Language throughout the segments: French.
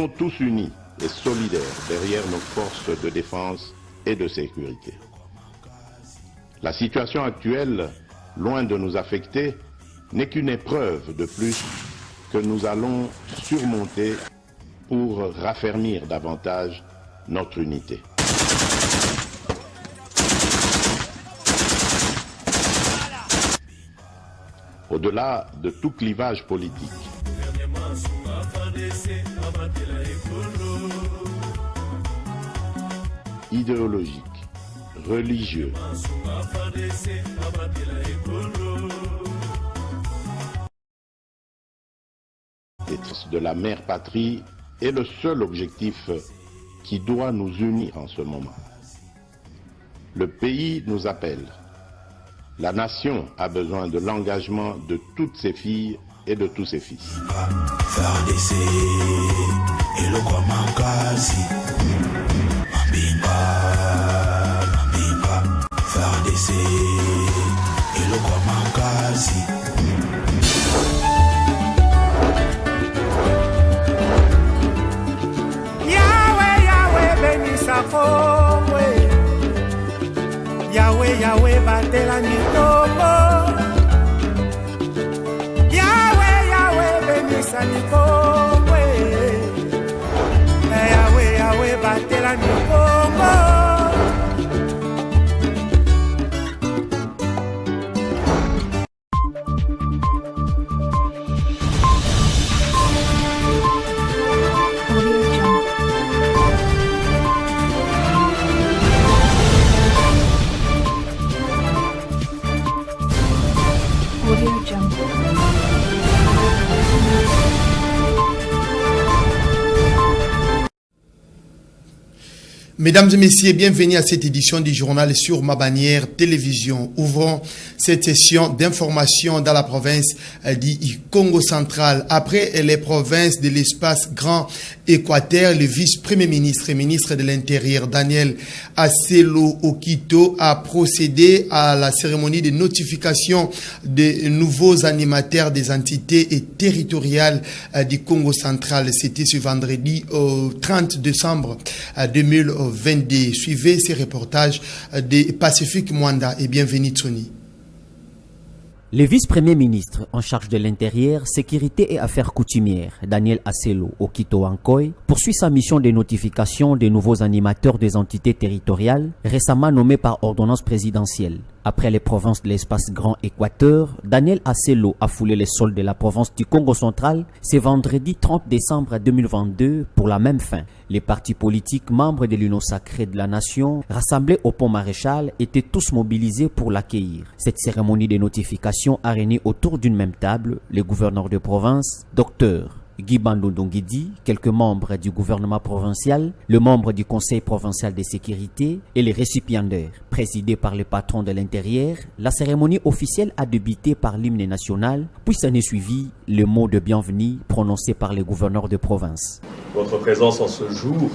Soyons tous unis et solidaires derrière nos forces de défense et de sécurité. La situation actuelle, loin de nous affecter, n'est qu'une épreuve de plus que nous allons surmonter pour raffermir davantage notre unité. Au-delà de tout clivage politique, idéologique, religieux, de la mère patrie est le seul objectif qui doit nous unir en ce moment. Le pays nous appelle. La nation a besoin de l'engagement de toutes ses filles et de tous ses fils. Yahweh, Yahweh, batela nikombo. Yahweh, Yahweh, benisa nikombo. Yahweh, Yahweh, batela nikombo. Mesdames et messieurs, bienvenue à cette édition du journal sur ma bannière télévision. Ouvrons cette session d'information dans la province du Congo central. Après les provinces de l'espace Grand Équateur, le vice-premier ministre et ministre de l'Intérieur, Daniel Aselo Okito, a procédé à la cérémonie de notification des nouveaux animateurs des entités territoriales du Congo central. C'était ce vendredi 30 décembre 2022. Suivez ces reportages de Pacifique Mwanda et bienvenue Tony. Le vice-premier ministre en charge de l'Intérieur, Sécurité et Affaires coutumières, Daniel Aselo Okito Ankoy, poursuit sa mission de notification des nouveaux animateurs des entités territoriales récemment nommés par ordonnance présidentielle. Après les provinces de l'espace Grand Équateur, Daniel Aselo a foulé les sols de la province du Congo central ce vendredi 30 décembre 2022 pour la même fin. Les partis politiques membres de l'Union sacrée de la nation rassemblés au pont Maréchal étaient tous mobilisés pour l'accueillir. Cette cérémonie de notification a réuni autour d'une même table les gouverneurs de province, Dr Guy Bandondongidi, quelques membres du gouvernement provincial, le membre du conseil provincial de sécurité et les récipiendaires. Présidée par le patron de l'Intérieur, la cérémonie officielle a débuté par l'hymne national, puis s'en est suivi le mot de bienvenue prononcé par les gouverneurs de province. Votre présence en ce jour,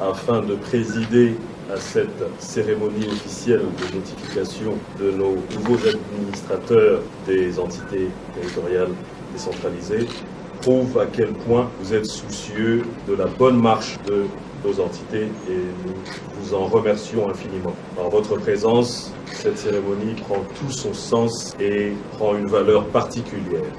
afin de présider à cette cérémonie officielle de notification de nos nouveaux administrateurs des entités territoriales décentralisées, prouve à quel point vous êtes soucieux de la bonne marche de nos entités et nous vous en remercions infiniment. Par votre présence, cette cérémonie prend tout son sens et prend une valeur particulière.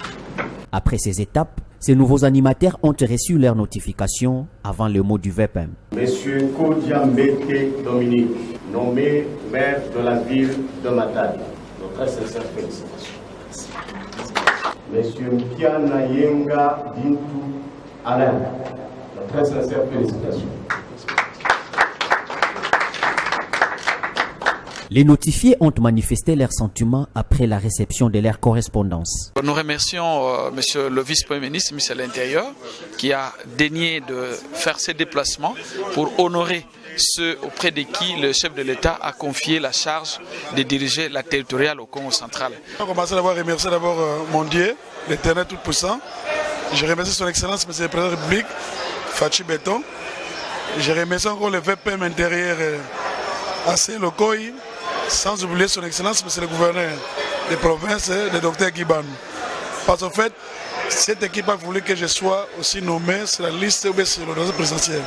Après ces étapes, ces nouveaux animateurs ont reçu leur notification avant le mot du VPM. Monsieur Kodia Mbeke Dominique, nommé maire de la ville de Matadi. Nos très sincères félicitations. Monsieur Mkiana Yenga Dintou Alain, nos très sincères félicitations. Les notifiés ont manifesté leurs sentiments après la réception de leur correspondance. Nous remercions Monsieur le vice-premier ministre, Monsieur de l'Intérieur, qui a daigné de faire ses déplacements pour honorer ceux auprès de qui le chef de l'État a confié la charge de diriger la territoriale au Congo central. Je commence d'abord à remercier mon Dieu, l'Éternel Tout-Puissant. Je remercie son Excellence, Monsieur le Président de la République, Fachi Beton. Je remercie encore le VPM intérieur Aselo Okito, sans oublier son Excellence, Monsieur le Gouverneur des provinces, le Dr Guy Bandondongidi. Parce qu'en fait, Cette équipe a voulu que je sois aussi nommé sur la liste ou bien sur l'ordonnance présidentielle.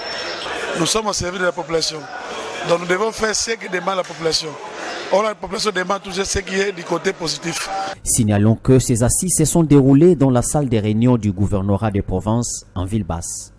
Nous sommes au service de la population. Donc nous devons faire ce que demande la population. Or, la population demande toujours ce qui est du côté positif. Signalons que ces assises se sont déroulées dans la salle des réunions du gouvernorat des provinces en ville basse.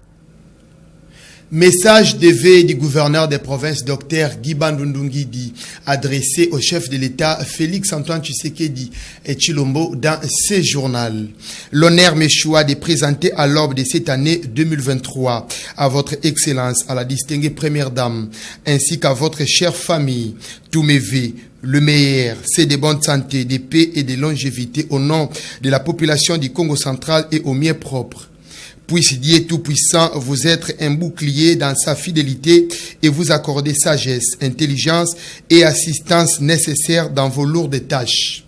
Message de veille du gouverneur des provinces, Dr Guy Bandundungidi, adressé au chef de l'État Félix-Antoine Tshisekedi et Chilombo dans ce journal. L'honneur me choisit de présenter à l'aube de cette année 2023 à votre Excellence, à la distinguée Première Dame, ainsi qu'à votre chère famille, tous mes vœux. Le meilleur, c'est de bonne santé, de paix et de longévité au nom de la population du Congo central et au mien propre. Puisse Dieu Tout-Puissant vous être un bouclier dans sa fidélité et vous accorder sagesse, intelligence et assistance nécessaires dans vos lourdes tâches.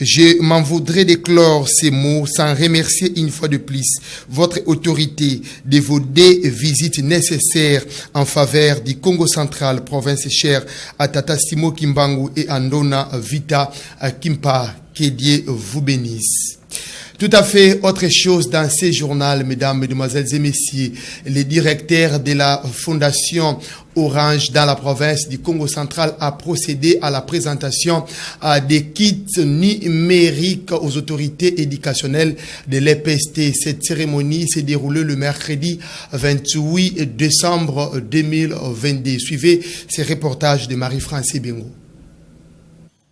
Je m'en voudrais d'éclore ces mots sans remercier une fois de plus votre autorité de vos 2 visites nécessaires en faveur du Congo central, province chère à Tata Simo Kimbangu et Andona Vita Kimpa. Que Dieu vous bénisse. Tout à fait autre chose dans ces journaux, mesdames, mesdemoiselles et messieurs. Le directeur de la Fondation Orange dans la province du Congo central a procédé à la présentation des kits numériques aux autorités éducationnelles de l'EPST. Cette cérémonie s'est déroulée le mercredi 28 décembre 2022. Suivez ces reportages de Marie-France Bengo.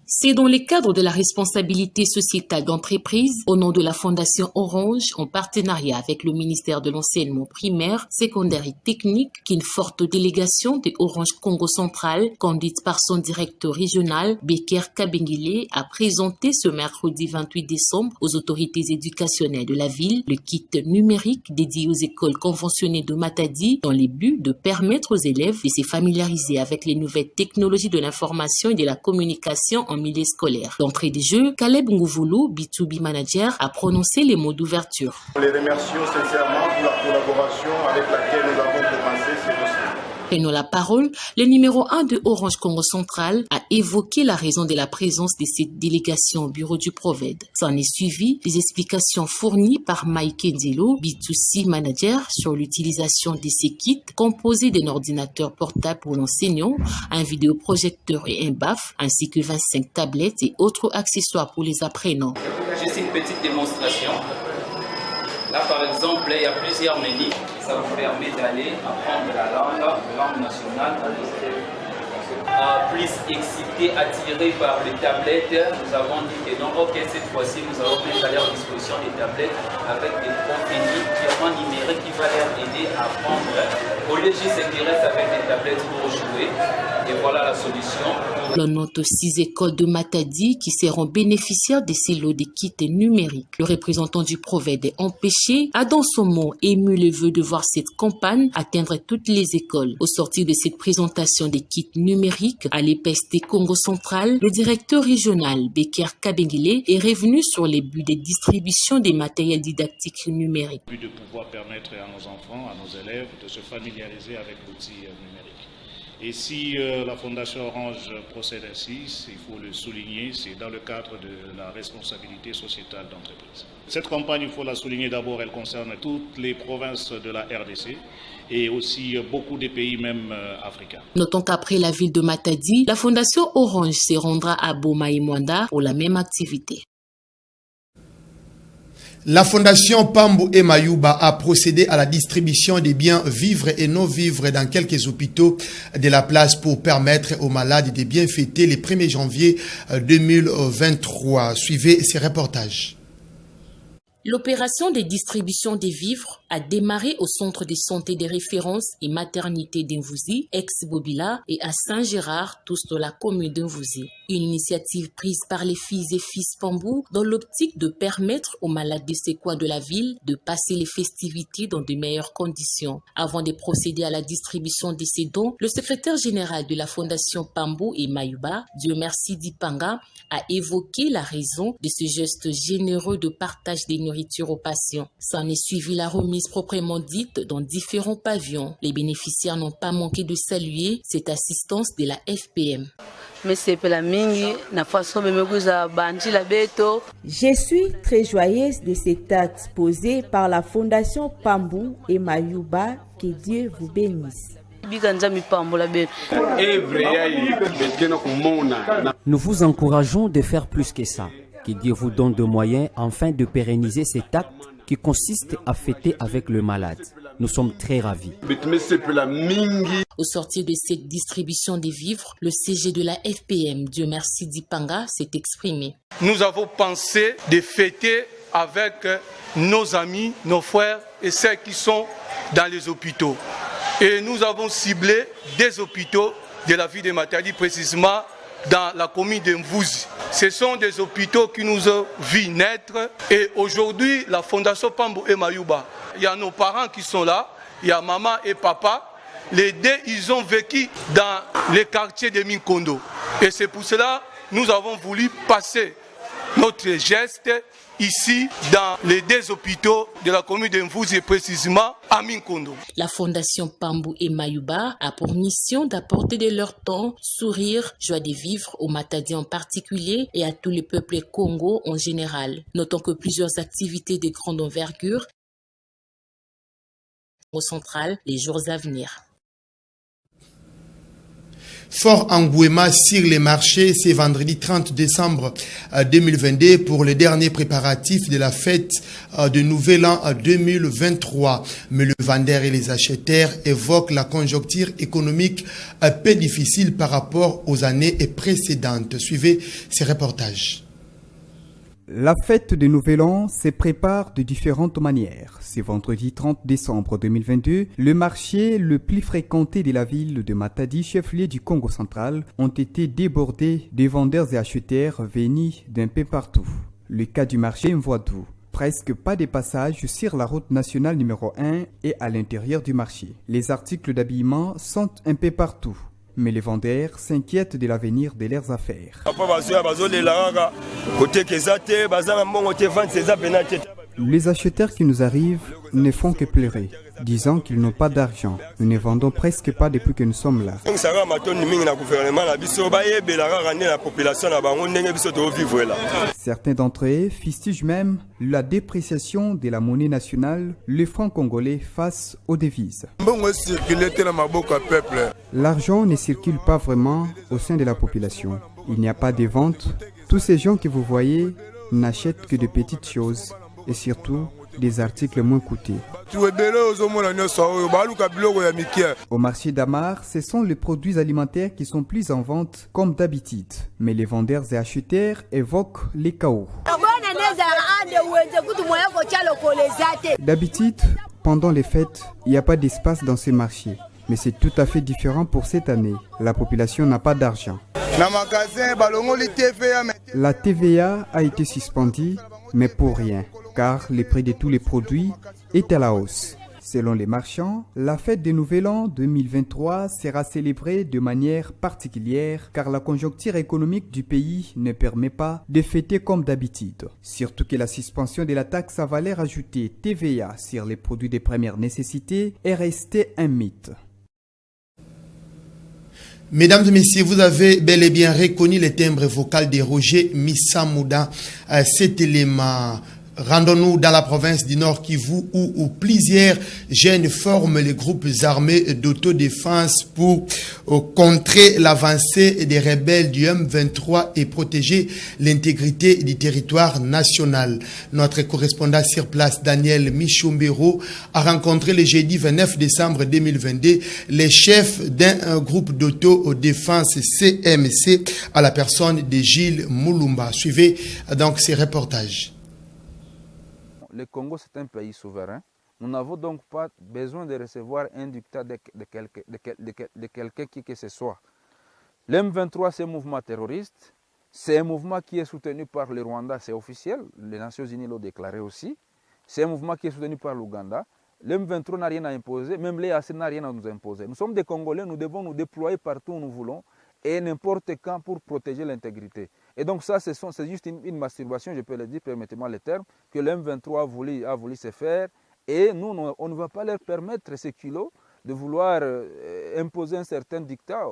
C'est dans le cadre de la responsabilité sociétale d'entreprise au nom de la Fondation Orange en partenariat avec le ministère de l'enseignement primaire, secondaire et technique qu'une forte délégation de Orange Congo Central, conduite par son directeur régional, Beker Kabengile, a présenté ce mercredi 28 décembre aux autorités éducationnelles de la ville le kit numérique dédié aux écoles conventionnées de Matadi dans le but de permettre aux élèves de se familiariser avec les nouvelles technologies de l'information et de la communication en milieu scolaire. D'entrée des jeux, Caleb Ngouvoulou, B2B manager, a prononcé les mots d'ouverture. Nous les remercions sincèrement pour la collaboration avec laquelle nous avons commencé ce dossier. Prenant la parole, le numéro 1 de Orange Congo Central a évoqué la raison de la présence de cette délégation au bureau du Proved. S'en est suivi les explications fournies par Mike Ndilo, B2C manager, sur l'utilisation de ces kits composés d'un ordinateur portable pour l'enseignant, un vidéoprojecteur et un BAF, ainsi que 25 tablettes et autres accessoires pour les apprenants. Juste une petite démonstration. Là, par exemple, il y a plusieurs menus. Ça vous permet d'aller apprendre la langue nationale. Plus excité, attiré par les tablettes, nous avons dit que non, ok, cette fois-ci, nous allons mettre à leur disposition des tablettes avec des contenus purement numériques qui vont leur aider à apprendre. Au lieu de s'intéresser avec des tablettes pour jouer, et voilà la solution. L'on note 6 écoles de Matadi qui seront bénéficiaires de ces lots de kits numériques. Le représentant du Proved empêché a dans son mot ému le vœu de voir cette campagne atteindre toutes les écoles. Au sortir de cette présentation des kits numériques à l'EPST Congo Central, le directeur régional Beker Kabengile est revenu sur les buts de distribution des matériels didactiques numériques. Le but de pouvoir permettre à nos enfants, à nos élèves de se familiariser avec l'outil numérique. Et si la Fondation Orange procède ainsi, il faut le souligner, c'est dans le cadre de la responsabilité sociétale d'entreprise. Cette campagne, il faut la souligner d'abord, elle concerne toutes les provinces de la RDC et aussi beaucoup des pays même africains. Notons qu'après la ville de Matadi, la Fondation Orange se rendra à Boma et Mwanda pour la même activité. La Fondation Pambu et Mayuba a procédé à la distribution des biens vivres et non vivres dans quelques hôpitaux de la place pour permettre aux malades de bien fêter le 1er janvier 2023. Suivez ces reportages. L'opération de distribution des vivres a démarré au centre de santé de référence et maternité d'Imvouzi, ex-Bobila, et à Saint-Gérard, tous de la commune d'Imvouzi. Une initiative prise par les filles et fils Pambou dans l'optique de permettre aux malades de ces coins de la ville de passer les festivités dans de meilleures conditions. Avant de procéder à la distribution de ces dons, le secrétaire général de la Fondation Pambou et Mayuba, Dieu merci Dipanga, a évoqué la raison de ce geste généreux de partage des nourritures aux patients. S'en est suivi la remise proprement dite dans différents pavillons. Les bénéficiaires n'ont pas manqué de saluer cette assistance de la FPM. Je suis très joyeuse de cet acte posé par la Fondation Pambou et Mayuba. Que Dieu vous bénisse. Nous vous encourageons de faire plus que ça. Que Dieu vous donne de moyens afin de pérenniser cet acte qui consiste à fêter avec le malade. Nous sommes très ravis. Au sortir de cette distribution des vivres, le CG de la FPM, Dieu merci Dipanga, s'est exprimé. Nous avons pensé de fêter avec nos amis, nos frères et ceux qui sont dans les hôpitaux. Et nous avons ciblé des hôpitaux de la ville de Matadi, précisément dans la commune de Mvouzi. Ce sont des hôpitaux qui nous ont vu naître. Et aujourd'hui, la Fondation Pambou et Mayuba, il y a nos parents qui sont là, il y a maman et papa. Les deux, ils ont vécu dans les quartiers de Minkondo. Et c'est pour cela que nous avons voulu passer notre geste ici dans les deux hôpitaux de la commune de Mvouzi, précisément à Minkondo. La Fondation Pambou et Mayuba a pour mission d'apporter de leur temps, sourire, joie de vivre aux Matadi en particulier et à tous les peuples Congo en général. Notons que plusieurs activités de grande envergure au central les jours à venir. Fort Angouema sur les marchés, c'est vendredi 30 décembre 2022 pour les derniers préparatifs de la fête de Nouvel An 2023. Mais le vendeur et les acheteurs évoquent la conjoncture économique un peu difficile par rapport aux années précédentes. Suivez ces reportages. La fête de Nouvel An se prépare de différentes manières. Ce vendredi 30 décembre 2022, le marché le plus fréquenté de la ville de Matadi, chef-lieu du Congo central, ont été débordés de vendeurs et acheteurs venus d'un peu partout. Le cas du marché Mvoadou. Presque pas de passage sur la route nationale numéro 1 et à l'intérieur du marché. Les articles d'habillement sont un peu partout. Mais les vendeurs s'inquiètent de l'avenir de leurs affaires. Les acheteurs qui nous arrivent ne font que pleurer, disant qu'ils n'ont pas d'argent. Nous ne vendons presque pas depuis que nous sommes là. Certains d'entre eux fustigent même la dépréciation de la monnaie nationale, le franc congolais face aux devises. L'argent ne circule pas vraiment au sein de la population. Il n'y a pas de vente. Tous ces gens que vous voyez n'achètent que de petites choses et surtout des articles moins coûteux. Au marché d'Amar, ce sont les produits alimentaires qui sont plus en vente comme d'habitude. Mais les vendeurs et acheteurs évoquent les chaos. D'habitude, pendant les fêtes, il n'y a pas d'espace dans ces marchés. Mais c'est tout à fait différent pour cette année. La population n'a pas d'argent. La TVA a été suspendue, mais pour rien, car le prix de tous les produits est à la hausse. Selon les marchands, la fête de Nouvel An 2023 sera célébrée de manière particulière car la conjoncture économique du pays ne permet pas de fêter comme d'habitude. Surtout que la suspension de la taxe à valeur ajoutée TVA sur les produits de première nécessité est restée un mythe. Mesdames et messieurs, vous avez bel et bien reconnu le timbre vocal de Roger Missamouda. Cet élément, rendons-nous dans la province du Nord Kivu où plusieurs jeunes forment les groupes armés d'autodéfense pour contrer l'avancée des rebelles du M23 et protéger l'intégrité du territoire national. Notre correspondant sur place, Daniel Michombero, a rencontré le jeudi 29 décembre 2022 les chefs d'un groupe d'autodéfense CMC à la personne de Gilles Moulumba. Suivez donc ces reportages. Le Congo, c'est un pays souverain. Nous n'avons donc pas besoin de recevoir un dictat de quelqu'un qui que ce soit. L'M23, c'est un mouvement terroriste. C'est un mouvement qui est soutenu par le Rwanda, c'est officiel. Les Nations Unies l'ont déclaré aussi. C'est un mouvement qui est soutenu par l'Ouganda. L'M23 n'a rien à imposer, même l'EAC n'a rien à nous imposer. Nous sommes des Congolais, nous devons nous déployer partout où nous voulons et n'importe quand pour protéger l'intégrité. Et donc ça, c'est juste une masturbation, je peux le dire, permettez-moi le terme, que l'M23 a voulu se faire. Et nous, on ne va pas leur permettre ces kilos de vouloir imposer un certain dictat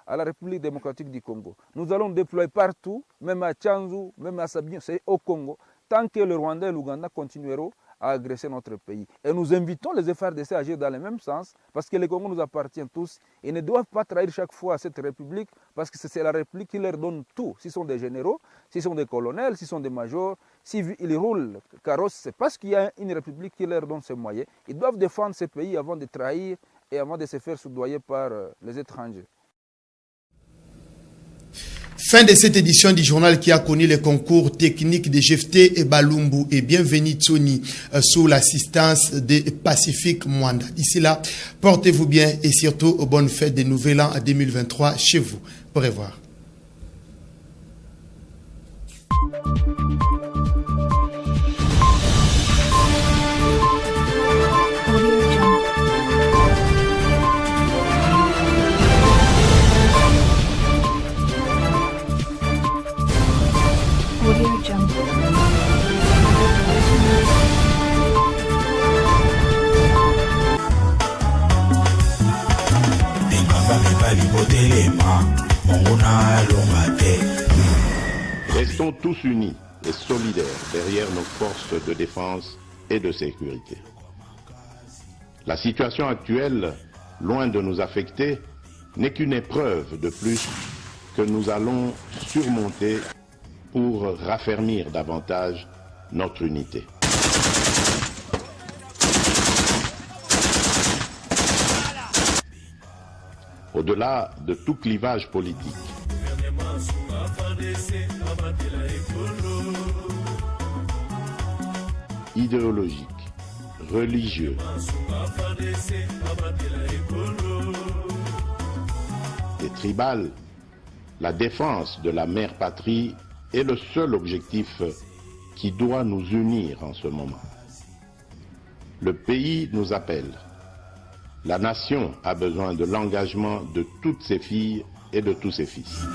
à la République démocratique du Congo. Nous allons déployer partout, même à Tchanzu, même à Sabine, c'est au Congo, tant que le Rwanda et l'Ouganda continueront à agresser notre pays. Et nous invitons les FARDC à agir dans le même sens, parce que le Congo nous appartient tous. Ils ne doivent pas trahir chaque fois cette République, parce que c'est la République qui leur donne tout. S'ils sont des généraux, s'ils sont des colonels, s'ils sont des majors, s'ils roulent carrosse, c'est parce qu'il y a une République qui leur donne ces moyens. Ils doivent défendre ce pays avant de trahir et avant de se faire soudoyer par les étrangers. Fin de cette édition du journal qui a connu les concours techniques de Jefté et Balumbu et bienvenue Tsoni sous l'assistance de Pacifique Mwanda. D'ici là, portez-vous bien et surtout bonne fête de Nouvel An 2023 chez vous. Au revoir. Restons tous unis et solidaires derrière nos forces de défense et de sécurité. La situation actuelle, loin de nous affecter, n'est qu'une épreuve de plus que nous allons surmonter pour raffermir davantage notre unité. Au-delà de tout clivage politique, idéologique, religieux, et tribal, la défense de la mère patrie est le seul objectif qui doit nous unir en ce moment. Le pays nous appelle. La nation a besoin de l'engagement de toutes ses filles et de tous ses fils.